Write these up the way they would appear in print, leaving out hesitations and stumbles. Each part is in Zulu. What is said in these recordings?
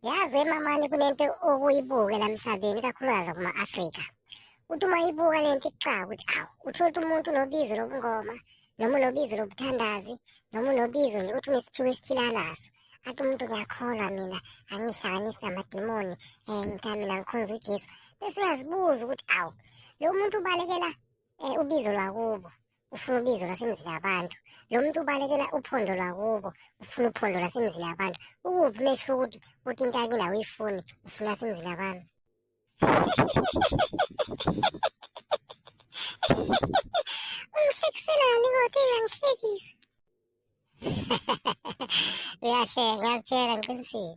Yazi wemamani kunento okuyibuke la emhlabeni ikakhulukazi kuma-Afrika. Uthi uma ibuka lento ikuxaka ukuthi awu, uthole ukuthi umuntu unobizo lobungoma, noma unobizo lobuthandazi, noma unobizo nje uthi unesiphiwo esithile anaso. Athi umuntu ngiyakholwa mina, angiyihlanganisi namadimoni, mina ngikhonza uJesu. Bese uyazibuza ukuthi awu, lo muntu ubalekela ubizo lwakubo, ufuna ubizo lwasemzini yabantu. Lo muntu ubalekela uphondo lwakubo, ufuna uphondo lwasemzini yabantu. Ukuphi umehluko uthi into yakini awuyifuni, ufuna lasemzini yabantu? Ungihlekiselani kodwa uyangihlekisa. Uyahleka, ngiyakutshela ngiqinisile.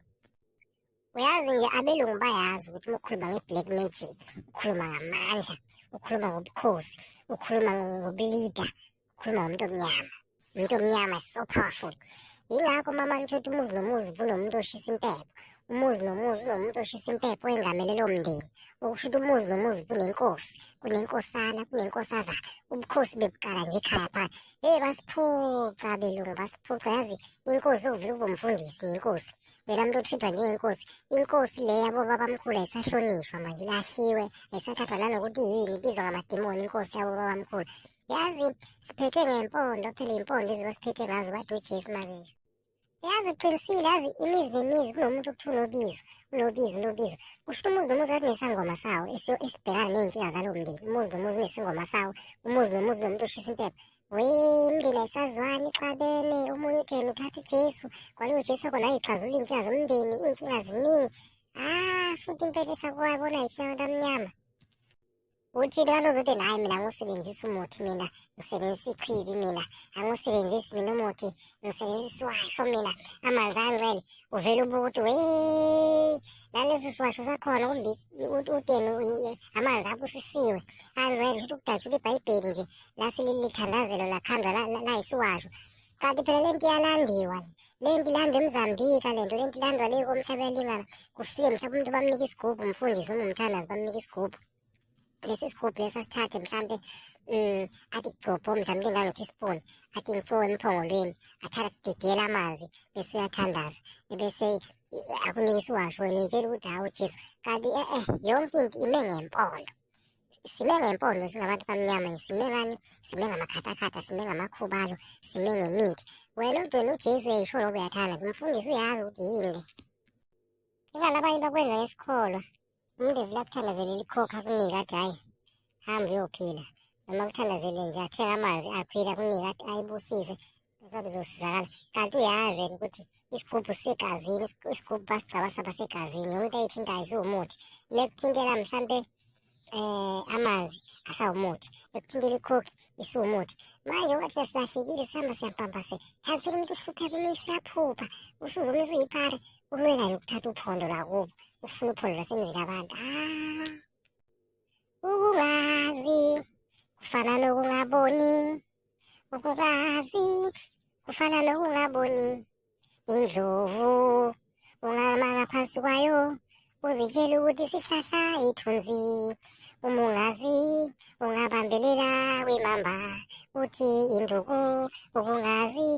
Uyazi nje abelungu bayazi ukuthi uma ukhuluma nge-black magic, ukhuluma ngamandla, ukhuluma ngobukhosi, ukhuluma ngobulida, ukhuluma ngomuntu omnyama. Umuntu omnyama is so powerful. Yingakho mama nithola umuzi nomuzi kunomuntu oshisa impepho. Umuzi nomuzi unomuntu oshisa impepho engamele lowo mndeni. Okusho ukuthi umuzi nomuzi kunenkosi, kunenkosana, kunenkosazana. Ubukhosi bebuqala nje ekhaya phakathi. Basiphuca abelungu, basiphuca. Yazi inkosi ovele ube umfundisi ngenkosi. Wena muntu othithwa njengenkosi. Inkosi le yabo babamkhulu ayisahlonishwa manje, ilahliwe, ayisathathwa nanokuthi yini, ibizwa ngamadimoni inkosi yabo babamkhulu. Yazi siphethwe ngempondo, phela impondo eziba siphethe ngazo bathi uJesu mabesho. Yazi uqinisile, yazi imizi nemizi kunomuntu okuthiwa unobizo. Kusho umuzi nomuzi kathi unesangoma sawo esibhekana ney'nkinga zalowo mndeni. Umuzi nomuzi unesingoma sawo, umuzi nomuzi unomuntu oshisa impepho. Imindeni ayisazwani, ixabene, omunye uthi yena uthatha uJesu, kwalowo Jesu khona ayixazulula iy'nkinga zomndeni, iy'nkinga ziningi. Futhi impela esakuwabona yithina abantu amnyama. Uthini kalozothi nayi mina angiwusebenzisi umuthi, mina ngisebenzisa ichibi, mina angiwusebenzisi mina umuthi, ngisebenzisa isiwasho mina, amanzi angcwele. Uvele ubuke ukuthi nalesi siwasho sakhona kumbe uteni amanzi abusisiwe angcwele, shuthi ukudashula ibhayibheli nje lithandazelo lakhandwa layisiwasho. Kanti phela lento iyalandiwa, lento ilandwa eMzambika, lento ilandwa le komhlaba yalingana. Kufike mhlawumbe umuntu bamnika isigubhu, umfundisi noma umthandazi bamnika isigubhu. Lesi sigubhu lesi asithathe mhlampe athi kugcobho mhlawumbe ingangithi isipuni, athi ngitsowe emphongolweni, athatha kugigela amanzi bese uyathandaza, ebese akunika isiwasho, wena uyitshela ukuthi hawu Jesu. Kanti yonke into ime ngempondo. Sime ngempondo singabantu bamnyama, sime ngani? Sime ngamakhathakhatha, sime ngamakhubalo, sime ngemithi. Wena uJesu uyayisho lobo, uyathanda nje, umfundisi uyazi ukuthi yini le. Ingani abanye bakwenza ngesikholwa. Umuntu evele akuthandazele ikhokha akunika athi hhayi, hamba uyophila. Noma akuthandazele nje athenga amanzi aphile akunika athi ayibusise, sabe uzosizakala. Kanti uyazi ukuthi isigubhu segazini, isigubhu basigcaba segazini, yonke into ayithintayo isiwumuthi. Mekuthintela mhlampe amanzi asawumuthi, ekuthintela ikhokhi isiwumuthi. Manje wathi silahlekile sihamba siyampambaseka. Yazi uthole umuntu uhlupheka, umuntu uyaphupha, usuzomisa uyiphare, ulwela ukuthatha uphondo lwakubo, ufuna uphondo lwasemzini yabantu. Ukungazi kufana nokungaboni, ukungazi kufana nokungaboni. Indlovu ungama ngaphansi kwayo, uzitshela ukuthi isihlahla ithunzi. Uma ungazi ungabambelela wemamba, uthi induku ukungazi.